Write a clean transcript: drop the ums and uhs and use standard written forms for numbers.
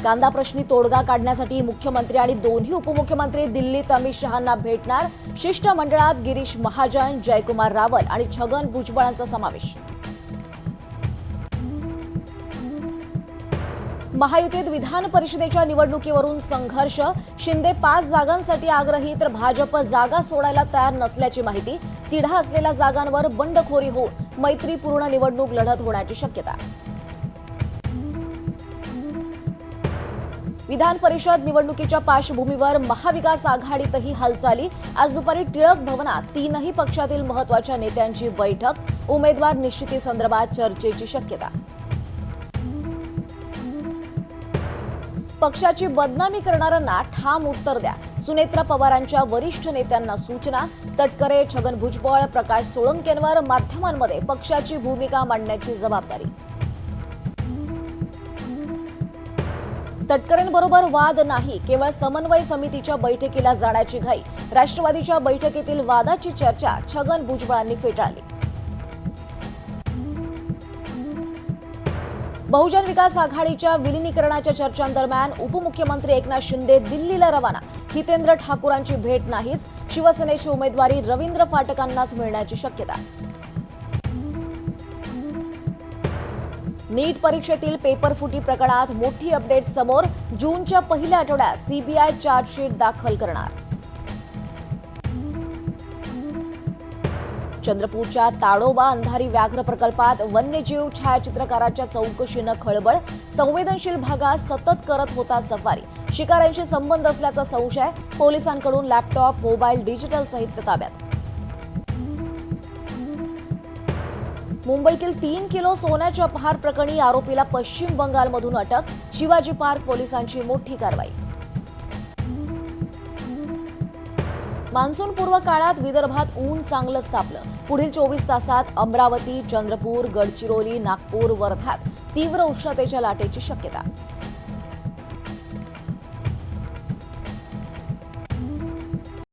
कांदा प्रश्नी तोडगा काढण्यासाठी मुख्यमंत्री आणि दोन्ही उपमुख्यमंत्री दिल्लीत अमित शहांना भेटणार। शिष्टमंडळात गिरीश महाजन, जयकुमार रावल आणि छगन भुजबळांचा समावेश। महायुतीत विधान परिषदेच्या निवडणुकीवरून संघर्ष। शिंदे 5 जागांसाठी आग्रही तर भाजप जागा सोडायला तयार नसल्याची माहिती। तिढा असलेल्या जागांवर बंडखोरी होऊन मैत्रीपूर्ण निवडणूक लढत होण्याची शक्यता। विधान परिषद निवडणुकीच्या पार्श्वभूमीवर महाविकास आघाडीतही हालचाली। आज दुपारी टिळक भवनात तीनही पक्षातील महत्त्वाच्या नेत्यांची बैठक। उमेदवार निश्चितीसंदर्भात चर्चेची शक्यता। पक्षाची बदनामी करणाऱ्यांना ठाम उत्तर द्या, सुनेत्रा पवारांच्या वरिष्ठ नेत्यांना सूचना। तटकरे, छगन भुजबळ, प्रकाश सोळंकेंवर माध्यमांमध्ये पक्षाची भूमिका मांडण्याची जबाबदारी। तटकरेंबरोबर वाद नाही, केवळ समन्वय समितीच्या बैठकीला जाण्याची घाई। राष्ट्रवादीच्या बैठकीतील वादाची चर्चा छगन भुजबळांनी फेटाळली। बहुजन विकास आघाडीच्या विलीनीकरणाच्या चर्चांदरम्यान उपमुख्यमंत्री एकनाथ शिंदे दिल्लीला रवाना। हितेंद्र ठाकूरांची भेट नाहीच। शिवसेनेची उमेदवारी रवींद्र फाटकांनाच मिळण्याची शक्यता। नीट परीक्षेतील पेपरफुटी प्रकरणात मोठी अपडेट समोर। जूनच्या पहिल्या आठवड्यात सीबीआय चार्जशीट दाखल करणार। चंद्रपूरच्या ताडोबा अंधारी व्याघ्र प्रकल्पात वन्यजीव छायाचित्रकाराच्या चौकशीनं खळबळ। संवेदनशील भागात सतत करत होता सफारी। शिकाऱ्यांशी संबंध असल्याचा संशय। पोलिसांकडून लॅपटॉप, मोबाईल, डिजिटल साहित्य ताब्यात। मुंबईतील 3 किलो सोन्याच्या अपहार प्रकरणी आरोपीला पश्चिम बंगालमधून अटक। शिवाजी पार्क पोलिसांची मोठी कारवाई। मान्सूनपूर्व काळात विदर्भात ऊन चांगलंच तापलं। पुढील 24 तासात अमरावती, चंद्रपूर, गडचिरोली, नागपूर, वर्ध्यात तीव्र उष्णतेच्या लाटेची शक्यता।